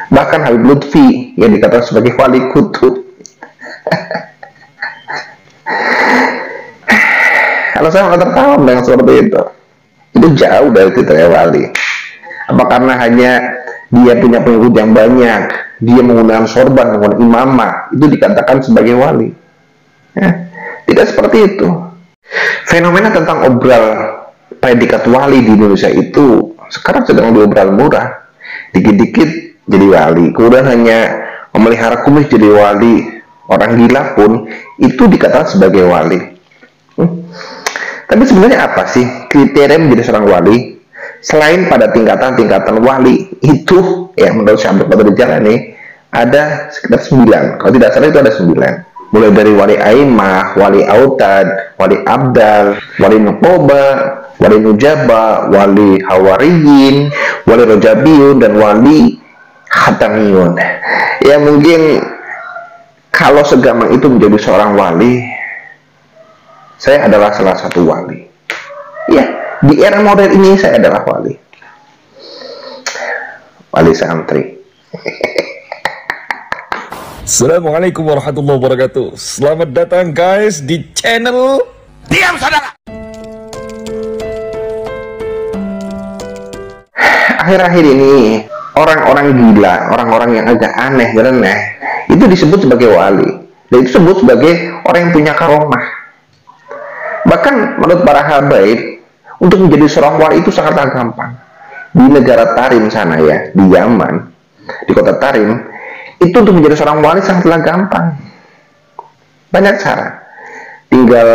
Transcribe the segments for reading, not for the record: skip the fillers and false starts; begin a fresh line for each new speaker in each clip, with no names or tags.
Bahkan Habib Lutfi yang dikatakan sebagai wali kutub. Kalau saya malah tertawa dengan seperti itu jauh dari kriteria wali. Apa karena hanya dia punya pengikut yang banyak, dia menggunakan sorban, menggunakan imamah, itu dikatakan sebagai wali? Ya, tidak seperti itu. Fenomena tentang obral predikat wali di Indonesia itu sekarang sedang diobral murah. Dikit-dikit jadi wali, kemudian hanya memelihara kumis jadi wali. Orang gila pun itu dikatakan sebagai wali. Tapi sebenarnya apa sih kriteria menjadi seorang wali? Selain pada tingkatan-tingkatan wali itu, ya menurut Syekh Abdul Qadir Jailani ada sekitar 9. Kalau tidak salah itu ada 9. Mulai dari wali aimah, wali autad, wali abdal, wali nukoba, wali nujaba, wali hawariyin, wali rojabiyun, dan wali khatamiyun. Ya mungkin kalau segampang itu menjadi seorang wali, saya adalah salah satu wali. Ya, di era modern ini saya adalah wali. Wali santri.
Assalamualaikum warahmatullahi wabarakatuh. Selamat datang guys di channel Diam Saudara.
Akhir-akhir ini orang-orang gila, orang-orang yang agak aneh, nyeleneh, itu disebut sebagai wali. Dan itu disebut sebagai orang yang punya karomah. Bahkan menurut para habaib, untuk menjadi seorang wali itu sangatlah gampang. Di negara Tarim sana ya, di Yaman, di kota Tarim, itu untuk menjadi seorang wali sangatlah gampang. Banyak cara. Tinggal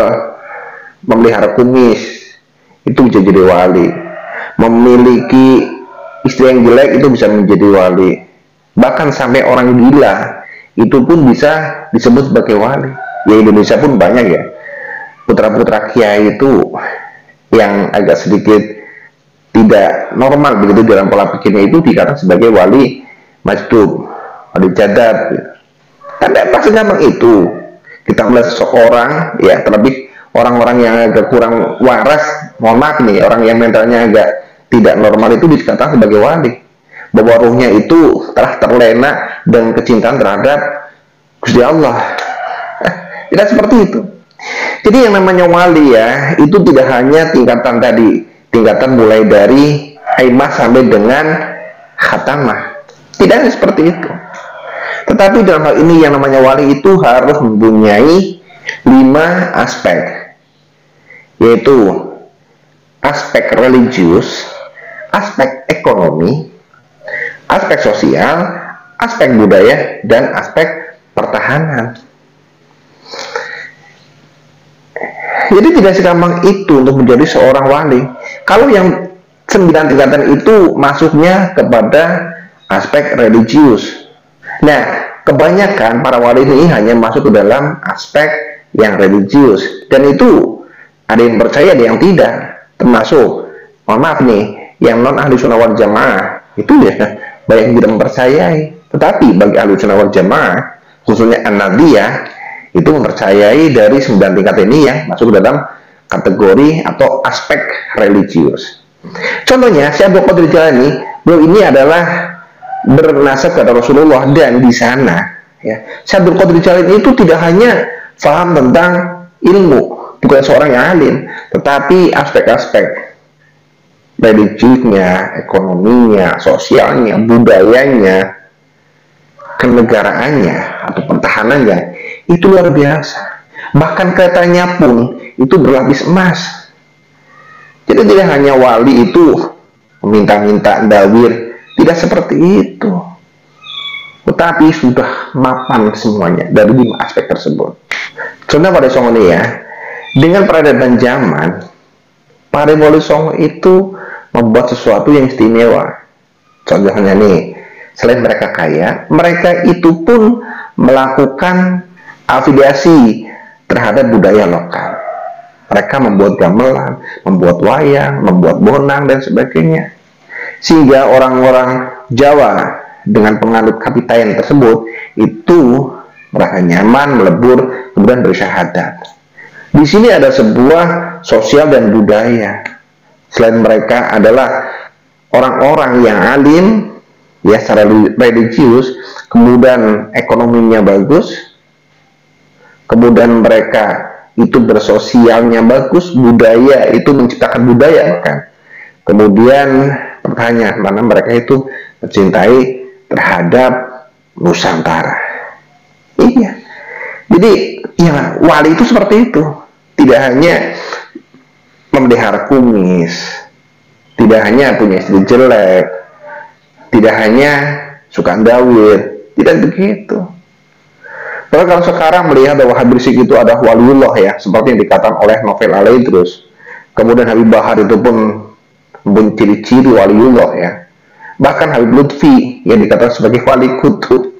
memelihara kumis, itu bisa jadi wali. Memiliki istri yang jelek itu bisa menjadi wali. Bahkan sampai orang gila itu pun bisa disebut sebagai wali. Ya Indonesia pun banyak ya. Putra-putra kiai itu yang agak sedikit tidak normal begitu dalam pola pikirnya itu dikatakan sebagai wali majdub, wali jadab. Karena pas gampang itu kita melihat seseorang, ya terlebih orang-orang yang agak kurang waras, mohon maaf nih, orang yang mentalnya agak tidak normal itu dikatakan sebagai wali, bahwa ruhnya itu telah terlena dengan kecintaan terhadap Gusti Allah. Tidak seperti itu. Jadi yang namanya wali ya, itu tidak hanya tingkatan tadi, tingkatan mulai dari aimah sampai dengan khatamah. Tidak hanya seperti itu. Tetapi dalam hal ini yang namanya wali itu harus mempunyai 5 aspek. Yaitu aspek religius, aspek ekonomi, aspek sosial, aspek budaya, dan aspek pertahanan. Jadi tidak segampang itu untuk menjadi seorang wali. Kalau yang 9 tingkatan itu masuknya kepada aspek religius. Nah, kebanyakan para wali ini hanya masuk ke dalam aspek yang religius. Dan itu ada yang percaya, ada yang tidak. Termasuk, mohon maaf nih, yang non ahli sunnah wal jamaah itu ya banyak yang tidak mempercayai. Tetapi bagi ahli sunnah wal jamaah, khususnya an-nadiyah, itu mempercayai dari 9 tingkat ini yang masuk dalam kategori atau aspek religius. Contohnya, Syekh Abdul Qadir Jailani, beliau ini adalah bernasab kepada Rasulullah, dan di sana ya, Syekh Abdul Qadir Jailani itu tidak hanya paham tentang ilmu, bukan seorang yang alim, tetapi aspek-aspek religiusnya, ekonominya, sosialnya, budayanya, kenegaraannya atau pertahanannya itu luar biasa. Bahkan keretanya pun itu berlapis emas. Jadi tidak hanya wali itu meminta-minta dawir, tidak seperti itu, tetapi sudah mapan semuanya dari 5 aspek tersebut. Contoh pada Songo ini ya, dengan peradaban zaman, para wali Songo itu membuat sesuatu yang istimewa. Contohnya nih, selain mereka kaya, mereka itu pun melakukan afiliasi terhadap budaya lokal. Mereka membuat gamelan, membuat wayang, membuat bonang, dan sebagainya. Sehingga orang-orang Jawa dengan penganut kapitayan tersebut itu merasa nyaman, melebur, kemudian bersyahadat. Di sini ada sebuah sosial dan budaya. Selain mereka adalah orang-orang yang alim, ya secara religius, kemudian ekonominya bagus, kemudian mereka itu bersosialnya bagus, budaya itu menciptakan budaya kan. Kemudian pertanyaan, mana mereka itu mencintai terhadap Nusantara. Iya. Jadi ya wali itu seperti itu. Tidak hanya memelihara kumis, tidak hanya punya istri jelek, tidak hanya suka ndawir, tidak begitu. Tapi kalau sekarang melihat bahwa Habib Rizik itu adalah waliullah ya, seperti yang dikatakan oleh Novel Alaidrus, kemudian Habib Bahar itu pun mempunyai ciri-ciri waliullah ya, bahkan Habib Lutfi yang dikatakan sebagai wali kutub.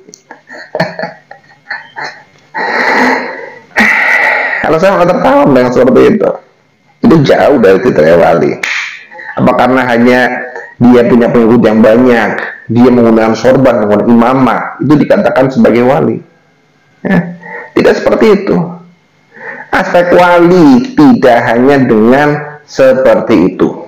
Kalau saya nggak tertawa dengan seperti itu jauh dari kriteria wali. Apa karena hanya dia punya pengikut yang banyak, dia menggunakan sorban, menggunakan imamah, itu dikatakan sebagai wali? Ya, tidak seperti itu. Aspek wali tidak hanya dengan seperti itu.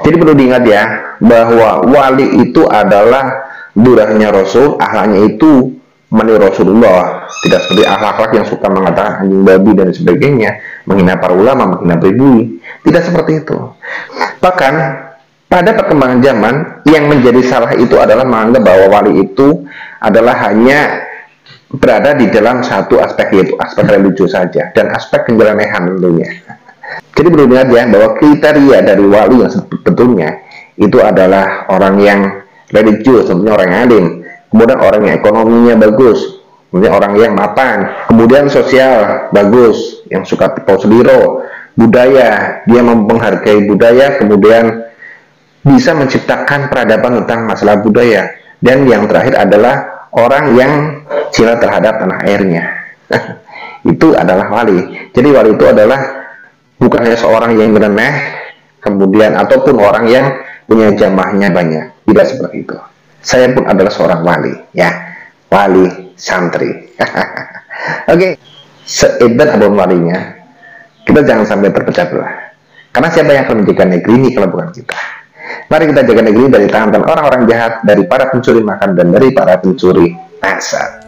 Jadi perlu diingat ya, bahwa wali itu adalah durahnya Rasul, ahlaknya itu meniru Rasulullah. Tidak seperti akhlak yang suka mengatakan anjing babi dan sebagainya, menghina para ulama, menghina pribumi. Tidak seperti itu. Bahkan pada perkembangan zaman, yang menjadi salah itu adalah menganggap bahwa wali itu adalah hanya berada di dalam satu aspek, yaitu aspek religius saja dan aspek kenyelenehan tentunya. Jadi perlu diingat ya, bahwa kriteria dari wali yang sebetulnya itu adalah orang yang religius, tentunya orang yang alim, kemudian orang yang ekonominya bagus, kemudian orang yang mapan, kemudian sosial bagus, yang suka tipau seliro, budaya, dia menghargai budaya, kemudian bisa menciptakan peradaban tentang masalah budaya, dan yang terakhir adalah orang yang cinta terhadap tanah airnya. Itu adalah wali. Jadi wali itu adalah bukan hanya seorang yang nyeleneh, kemudian ataupun orang yang punya jamaahnya banyak. Tidak seperti itu. Saya pun adalah seorang wali, ya, wali santri. Oke, sehebat apapun walinya, kita jangan sampai terpecah belah. Karena siapa yang akan menjaga negeri ini kalau bukan kita? Mari kita jaga negeri dari tangan orang-orang jahat, dari para pencuri makan dan dari para pencuri pasar.